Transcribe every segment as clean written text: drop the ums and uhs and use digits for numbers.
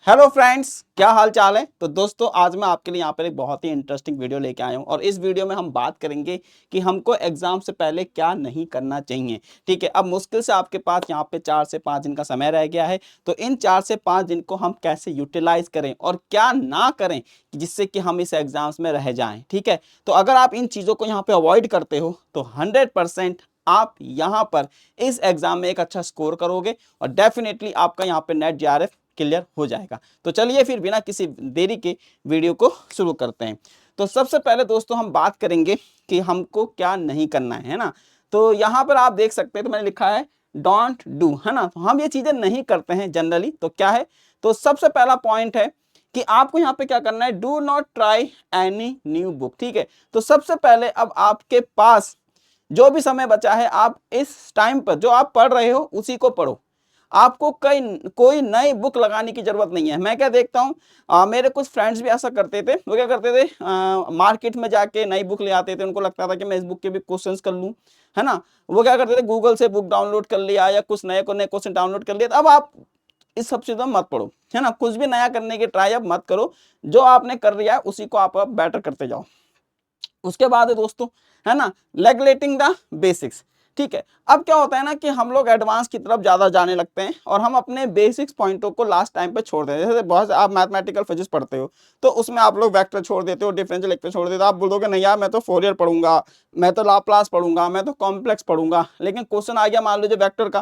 Hello friends, क्या हाल चाल है। तो दोस्तों, आज मैं आपके लिए यहाँ पर एक बहुत ही इंटरेस्टिंग वीडियो लेके आया हूँ और इस वीडियो में हम बात करेंगे कि हमको एग्जाम से पहले क्या नहीं करना चाहिए। ठीक है, अब मुश्किल से आपके पास यहाँ पे 4 से 5 दिन का समय रह गया है, तो इन 4 से 5 दिन को हम कैसे यूटिलाइज करें और क्या ना करें जिससे कि हम इस एग्जाम्स में रह जाएं। ठीक है, तो अगर आप इन चीज़ों को यहाँ पे अवॉइड करते हो तो 100% आप यहाँ पर इस एग्जाम में एक अच्छा स्कोर करोगे और डेफिनेटली आपका यहाँ पे नेट जीआरएफ क्लियर हो जाएगा। तो चलिए फिर बिना किसी देरी के वीडियो को शुरू करते हैं। तो सबसे पहले दोस्तों हम बात करेंगे कि हमको क्या नहीं करना है ना। तो यहाँ पर आप देख सकते हैं, तो मैंने लिखा है डोंट डू, है ना। तो हम ये चीजें नहीं करते हैं जनरली। तो क्या है, तो सबसे पहला पॉइंट है कि आपको यहाँ पे क्या करना है, do not try any new book. ठीक है, तो सबसे पहले अब आपके पास जो भी समय बचा है, आप इस टाइम पर जो आप पढ़ रहे हो उसी को पढ़ो। आपको कोई नई बुक लगाने की जरूरत नहीं है। मैं क्या देखता हूँ, मेरे कुछ फ्रेंड्स भी ऐसा करते थे। वो क्या करते थे, मार्केट में जाके नई बुक ले आते थे। उनको लगता था कि मैं इस बुक के भी क्वेश्चंस कर लूँ, है ना। वो क्या करते थे, गूगल से बुक डाउनलोड कर लिया या कुछ नए को नए क्वेश्चन डाउनलोड कर लिया। तो अब आप इस सब चीजों में मत पढ़ो, है ना। कुछ भी नया करने की ट्राई अब मत करो। जो आपने कर लिया है उसी को आप बेटर करते जाओ। उसके बाद है दोस्तों, है ना, नेगलेक्टिंग द बेसिक्स। ठीक है, अब क्या होता है ना कि हम लोग एडवांस की तरफ ज्यादा जाने लगते हैं और हम अपने बेसिक्स पॉइंटों को लास्ट टाइम पे छोड़ देते हैं। जैसे बहुत से आप मैथमेटिकल फिजिक्स पढ़ते हो तो उसमें आप लोग वेक्टर छोड़ देते हो, डिफरेंशियल इक्वेशन छोड़ देते हो। आप बोलोगे नहीं यार, मैं तो फोरियर पढ़ूंगा, मैं तो लाप्लास पढ़ूंगा, मैं तो कॉम्प्लेक्स पढ़ूंगा। लेकिन क्वेश्चन आ गया मान लीजिए वेक्टर का,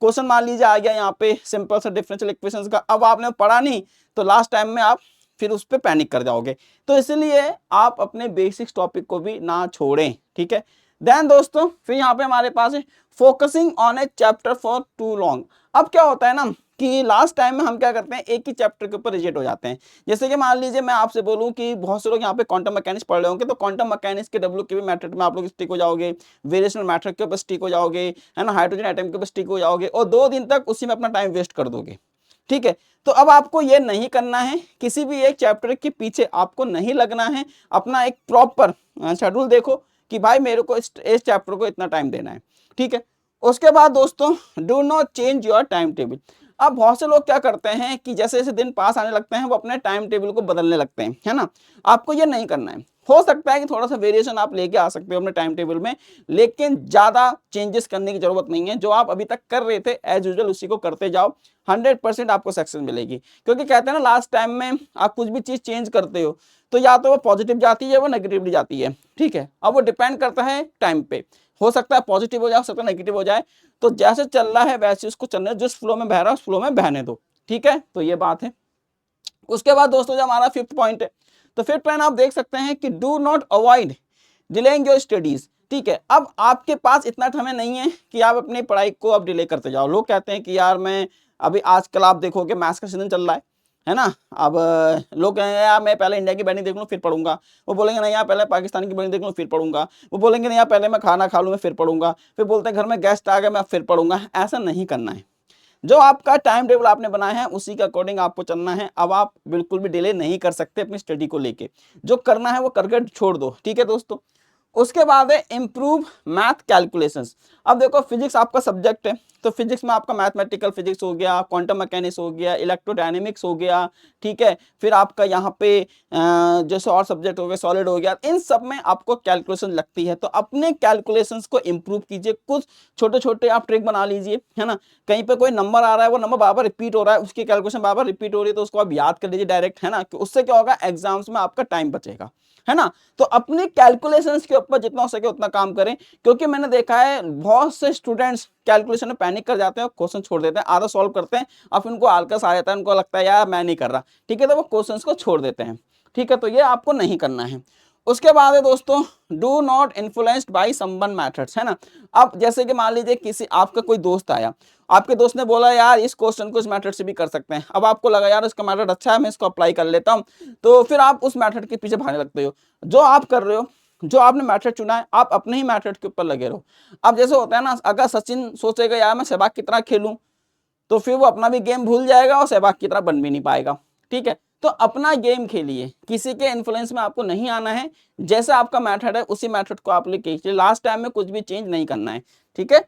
क्वेश्चन मान लीजिए आ गया यहाँ पे सिंपल सा डिफरेंशियल इक्वेशंस का, अब आपने पढ़ा नहीं तो लास्ट टाइम में आप फिर उस पर पैनिक कर जाओगे। तो इसलिए आप अपने बेसिक्स टॉपिक को भी ना छोड़ें। ठीक है, देन दोस्तों फिर यहाँ पे हमारे पास है focusing on a chapter for too long. अब क्या होता है ना कि लास्ट टाइम में हम क्या करते हैं, एक ही चैप्टर के ऊपर रिजेक्ट हो जाते हैं। जैसे कि मान लीजिए मैं आपसे बोलूं कि बहुत से लोग यहाँ पे क्वांटम मैकेनिक्स पढ़ रहे होंगे, तो क्वांटम मैकेनिक्स के डब्ल्यू के मेथड में आप लोग स्टिक हो जाओगे, वेरिएशनल मेथड के ऊपर स्टिक हो जाओगे, है ना, हाइड्रोजन एटम के ऊपर स्टिक हो जाओगे और 2 दिन तक उसी में अपना टाइम वेस्ट कर दोगे। ठीक है, तो अब आपको ये नहीं करना है, किसी भी एक चैप्टर के पीछे आपको नहीं लगना है। अपना एक प्रॉपर शेड्यूल देखो कि भाई मेरे को इस चैप्टर को इतना टाइम देना है। ठीक है, उसके बाद दोस्तों do not change your time table. अब बहुत से लोग क्या करते हैं कि जैसे जैसे दिन पास आने लगते हैं वो अपने टाइम टेबल को बदलने लगते हैं, है ना। आपको ये नहीं करना है। हो सकता है कि थोड़ा सा वेरिएशन आप लेके आ सकते हो अपने टाइम टेबल में, लेकिन ज्यादा चेंजेस करने की जरूरत नहीं है। जो आप अभी तक कर रहे थे एज यूजुअल उसी को करते जाओ, 100% आपको सक्सेस मिलेगी। क्योंकि कहते हैं ना, लास्ट टाइम में आप कुछ भी चीज चेंज करते हो तो या तो वो पॉजिटिव जाती है वो नेगेटिव जाती है। ठीक है, अब वो डिपेंड करता है टाइम पे। हो सकता है पॉजिटिव हो जाए, हो सकता है नेगेटिव हो जाए। तो जैसे चल रहा है वैसे उसको चलने, जिस फ्लो में बह रहा है उस फ्लो में बहने दो। ठीक है, तो ये बात है। उसके बाद दोस्तों जो हमारा 5th पॉइंट है, तो 5th पॉइंट आप देख सकते हैं कि do not avoid delaying your studies. ठीक है, अब आपके पास इतना समय नहीं है कि आप अपनी पढ़ाई को अब डिले करते जाओ। लोग कहते हैं कि यार मैं अभी आजकल आप देखोगे मैथ्स का सीजन चल रहा है ना। अब लोग कहेंगे यार मैं पहले इंडिया की बैटिंग देख लूँ फिर पढ़ूंगा। वो बोलेंगे नहीं यार पहले पाकिस्तान की बैटिंग देख लूँ फिर पढ़ूंगा। वो बोलेंगे नहीं यार पहले मैं खाना खा लूँ मैं फिर पढ़ूंगा। फिर बोलते हैं घर में गेस्ट आ गए मैं फिर पढ़ूंगा। ऐसा नहीं करना है। जो आपका टाइम टेबल आपने बनाया है उसी के अकॉर्डिंग आपको चलना है। अब आप बिल्कुल भी डिले नहीं कर सकते अपनी स्टडी को लेके। जो करना है वो करके छोड़ दो। ठीक है दोस्तों, उसके बाद है इंप्रूव मैथ कैलकुलेशंस। अब देखो फिजिक्स आपका सब्जेक्ट है, तो फिजिक्स में आपका मैथमेटिकल फिजिक्स हो गया, क्वांटम मैकेनिक्स हो गया, इलेक्ट्रोडायनेमिक्स हो गया। ठीक है, फिर आपका यहाँ पे जैसे और सब्जेक्ट हो गए, सॉलिड हो गया, इन सब में आपको कैलकुलेशन लगती है। तो अपने कैलकुलेशंस को इंप्रूव कीजिए। कुछ छोटे छोटे आप ट्रिक बना लीजिए, है ना। कहीं पे कोई नंबर आ रहा है, वो नंबर बार बार रिपीट हो रहा है, उसकी कैलकुलेशन बार बार रिपीट हो रही है, तो उसको आप याद कर लीजिए डायरेक्ट, है ना। उससे क्या होगा, एग्जाम्स में आपका टाइम बचेगा, है ना। तो अपनी कैलकुलेशंस के ऊपर जितना हो सके उतना काम करें। क्योंकि मैंने देखा है बहुत से स्टूडेंट्स कैलकुलेशन में पैनिक कर जाते हैं और क्वेश्चन छोड़ देते हैं, आधा सॉल्व करते हैं अब उनको आलकस आ जाता है, उनको लगता है यार मैं नहीं कर रहा। ठीक है, तो वो क्वेश्चंस को छोड़ देते हैं। ठीक है, तो ये आपको नहीं करना है। उसके बाद है दोस्तों do not influenced by someone methods, है ना। अब जैसे कि मान लीजिए किसी आपका कोई दोस्त आया, आपके दोस्त ने बोला यार इस क्वेश्चन को इस मेथड से भी कर सकते हैं। अब आपको लगा यार इसका मेथड अच्छा है मैं इसको अप्लाई कर लेता हूं, तो फिर आप उस मेथड के पीछे भागने लगते हो। जो आप कर रहे हो, जो आपने मेथड चुना है, आप अपने ही मेथड के ऊपर लगे रहो। अब जैसे होता है ना, अगर सचिन सोचेगा यार मैं सहवाग की तरह खेलूं, तो फिर वो अपना भी गेम भूल जाएगा और सहवाग की तरह बन भी नहीं पाएगा। ठीक है, तो अपना गेम खेलिए, किसी के इन्फ्लुएंस में आपको नहीं आना है। जैसा आपका मेथड है उसी मेथड को आप लेके लास्ट टाइम में कुछ भी चेंज नहीं करना है। ठीक है,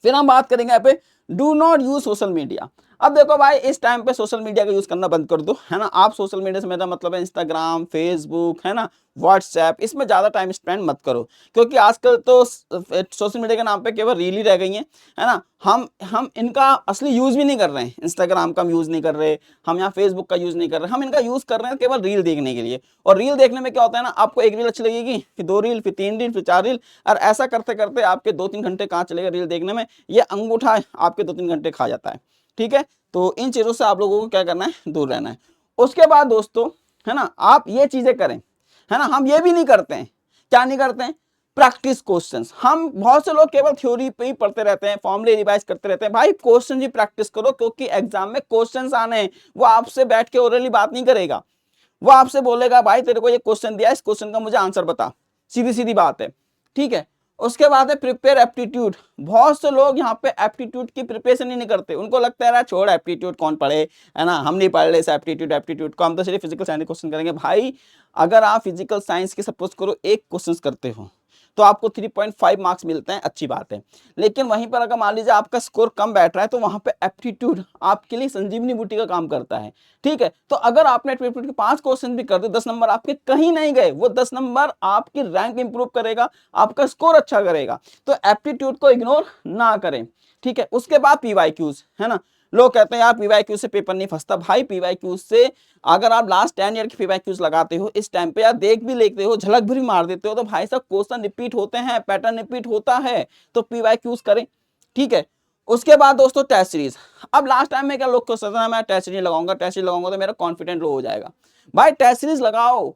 फिर हम बात करेंगे यहाँ पे do not use social media. अब देखो भाई, इस टाइम पे सोशल मीडिया का यूज करना बंद कर दो, है ना। आप सोशल मीडिया से मेरा मतलब है इंस्टाग्राम, फेसबुक, है ना, व्हाट्सएप, इसमें ज्यादा टाइम स्पेंड मत करो, क्योंकि आजकल तो सोशल मीडिया के नाम पे केवल रील ही रह गई है ना। हम इनका असली यूज भी नहीं कर रहे हैं। इंस्टाग्राम का हम यूज नहीं कर रहे, हम यहाँ फेसबुक का यूज नहीं कर रहे, हम इनका यूज कर रहे हैं केवल रील देखने के लिए। और रील देखने में क्या होता है ना, आपको एक रील अच्छी लगेगी, फिर 2 रील, फिर 3 रील, फिर 4 रील, और ऐसा करते करते आपके 2-3 घंटे कहाँ चलेगा रील देखने में, ये अंगूठा आपके 2-3 घंटे खा जाता है। ठीक है, तो इन चीजों से आप लोगों को क्या करना है, दूर रहना है। उसके बाद दोस्तों, है ना, आप ये चीजें करें, है ना। हम ये भी नहीं करते हैं, क्या नहीं करते हैं, प्रैक्टिस क्वेश्चंस। हम बहुत से लोग केवल थ्योरी पे ही पढ़ते रहते हैं, फॉर्मूले रिवाइज करते रहते हैं। भाई क्वेश्चन भी प्रैक्टिस करो, क्योंकि एग्जाम में क्वेश्चंस आने हैं। वो आपसे बैठ के ओरली बात नहीं करेगा, वो आपसे बोलेगा भाई तेरे को ये क्वेश्चन दिया, इस क्वेश्चन का मुझे आंसर बता, सीधी सीधी बात है। ठीक है, उसके बाद है प्रिपेयर एप्टीट्यूड। बहुत से लोग यहाँ पे एप्टीट्यूड की प्रिपरेशन ही नहीं करते, उनको लगता है यार छोड़ एप्टीट्यूड कौन पढ़े, है ना, हम नहीं पढ़ रहे इस एप्टीट्यूड को, हम तो सिर्फ फिजिकल साइंस क्वेश्चन करेंगे। भाई अगर आप फिजिकल साइंस की सपोज करो एक क्वेश्चन करते हो तो आपको 3.5 मार्क्स मिलते हैं, अच्छी बात है। लेकिन वहीं पर अगर मान लीजिए आपका स्कोर कम बैठ रहा है, तो वहां पे एप्टीट्यूड आपके लिए संजीवनी बूटी का काम करता है। ठीक है, तो अगर आपने एप्टीट्यूड के 5 क्वेश्चन भी कर दिए, 10 नंबर आपके कहीं नहीं गए, वो 10 नंबर आपकी रैंक इंप्रूव करेगा, आपका स्कोर अच्छा करेगा। तो एप्टीट्यूड को इग्नोर ना करें। ठीक है, उसके बाद पीवाईक्यूज, है ना। लोग कहते हैं यार पीवाईक्यू से पेपर नहीं फंसता। भाई पीवाईक्यू से अगर आप लास्ट 10 ईयर की पीवाईक्यूज लगाते हो इस टाइम पे, या देख भी लेते हो, झलक भी मार देते हो, तो भाई साहब क्वेश्चन रिपीट होते हैं, पैटर्न रिपीट होता है, तो पीवाईक्यूज करें। ठीक है, उसके बाद दोस्तों टेस्ट सीरीज। अब लास्ट टाइम में क्या लोग को सोचना, मैं टेस्ट सीरीज लगाऊंगा, टेस्ट सीरीज लगाऊंगा तो मेरा कॉन्फिडेंट लो हो जाएगा। भाई टेस्ट सीरीज लगाओ,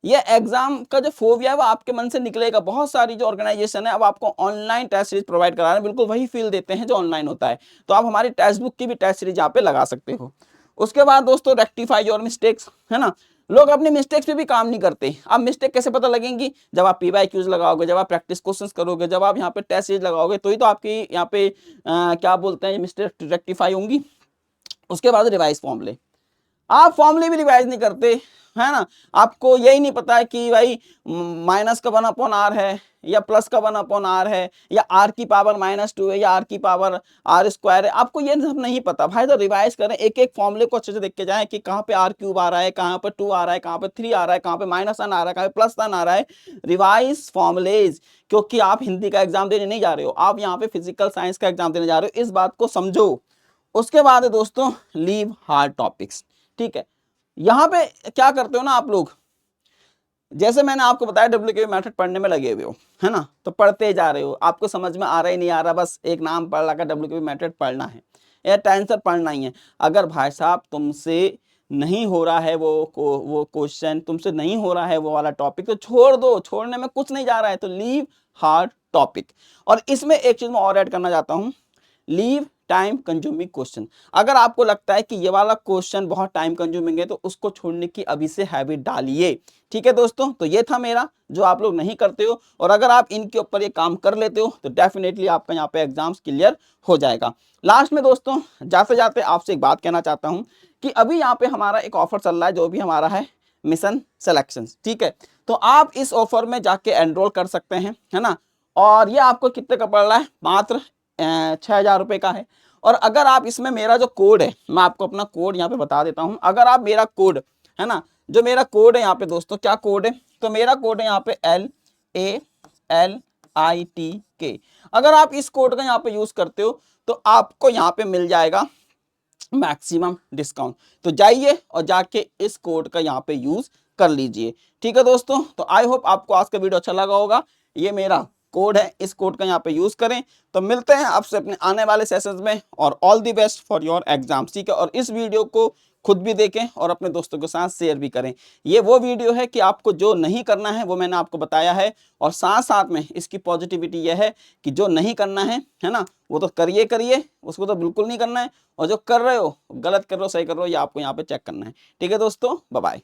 ये एग्जाम का जो फोबिया है वो आपके मन से निकलेगा। बहुत सारी जो ऑर्गेनाइजेशन है अब आपको ऑनलाइन टेस्ट सीरीज प्रोवाइड करा रहे हैं, बिल्कुल वही फील देते हैं जो ऑनलाइन होता है। तो आप हमारी टेक्स्ट बुक की भी टेस्ट सीरीज यहाँ पे लगा सकते हो। उसके बाद दोस्तों रेक्टिफाई योर मिस्टेक्स, है ना। लोग अपने मिस्टेक्स पे भी काम नहीं करते। अब मिस्टेक कैसे पता लगेंगी, जब आप पीवाईक्यूज लगाओगे, जब आप प्रैक्टिस क्वेश्चंस करोगे, जब आप यहाँ पे टेस्ट सीरीज लगाओगे, तो ही तो आपकी यहाँ पे क्या बोलते हैं मिस्टेक रेक्टिफाई होंगी। उसके बाद रिवाइज फॉर्मूले, आप फॉर्मूले भी रिवाइज नहीं करते, है ना। आपको यही नहीं पता है कि भाई माइनस का 1/r है, या प्लस का 1/r है, या आर की पावर -2 है, या आर की पावर r² है, आपको ये सब नहीं पता। भाई तो रिवाइज करें, एक एक फॉर्मूले को अच्छे से देख के जाएं कि कहाँ पे r³ आ रहा है, कहाँ पे 2 आ रहा है, कहाँ पे 3 आ रहा है, कहाँ पे -1 आ रहा है, कहाँ पे +1 आ रहा है। रिवाइज फॉर्मूलेज, क्योंकि आप हिंदी का एग्जाम देने नहीं जा रहे हो, आप यहाँ पे फिजिकल साइंस का एग्जाम देने जा रहे हो, इस बात को समझो। उसके बाद है दोस्तों लीव हार्ड टॉपिक्स। ठीक है, यहां पे क्या करते हो ना आप लोग, जैसे मैंने आपको बताया WQV मेथड पढ़ने में लगे हुए हो, है ना, तो पढ़ते जा रहे हो, आपको समझ में आ रहा ही नहीं आ रहा, बस एक नाम पढ़ लगा WQV मेथड पढ़ना है या टेंसर पढ़ना ही है। अगर भाई साहब तुमसे नहीं हो रहा है वो क्वेश्चन, तुमसे नहीं हो रहा है वो वाला टॉपिक, तो छोड़ दो, छोड़ने में कुछ नहीं जा रहा है, तो लीव हार्ड टॉपिक। और इसमें एक चीज मैं और ऐड करना चाहता हूं, लीव टाइम कंज्यूमिंग क्वेश्चन। अगर आपको लगता है कि ये वाला क्वेश्चन बहुत टाइम कंज्यूमिंग है, तो उसको छोड़ने की अभी से हैबिट डालिए। ठीक है दोस्तों, तो ये था मेरा, जो आप लोग नहीं करते हो, और अगर आप इनके ऊपर ये काम कर लेते हो तो डेफिनेटली आपका यहाँ पे एग्जाम्स क्लियर हो जाएगा। लास्ट में दोस्तों जाते जाते आपसे एक बात कहना चाहता हूँ कि अभी यहाँ पे हमारा एक ऑफर चल रहा है, जो भी हमारा है मिशन सिलेक्शन। ठीक है, तो आप इस ऑफर में जाके एनरोल कर सकते हैं, है ना। और ये आपको कितने का पड़ रहा है, मात्र 6,000 रुपये का है। और अगर आप इसमें मेरा जो कोड है, मैं आपको अपना कोड यहाँ पे बता देता हूँ, अगर आप मेरा कोड, है ना, जो मेरा कोड है यहाँ पे दोस्तों, क्या कोड है, तो मेरा कोड है यहाँ पे LALITK। अगर आप इस कोड का यहाँ पे यूज करते हो तो आपको यहाँ पे मिल जाएगा मैक्सिमम डिस्काउंट। तो जाइए और जाके इस कोड का यहाँ पे यूज कर लीजिए। ठीक है दोस्तों, तो आई होप आपको आज का वीडियो अच्छा लगा होगा। ये मेरा कोड है, इस कोड का यहाँ पे यूज करें। तो मिलते हैं आपसे अपने आने वाले सेशंस में, और all the best for your exams. ठीक है, और इस वीडियो को खुद भी देखें और अपने दोस्तों के साथ शेयर भी करें। ये वो वीडियो है कि आपको जो नहीं करना है वो मैंने आपको बताया है, और साथ साथ में इसकी पॉजिटिविटी यह है कि जो नहीं करना है ना, वो तो करिए करिए, उसको तो बिल्कुल नहीं करना है, और जो कर रहे हो, गलत कर रहे हो, सही कर रहे हो, ये आपको यहाँ पे चेक करना है। ठीक है दोस्तों, बाय बाय।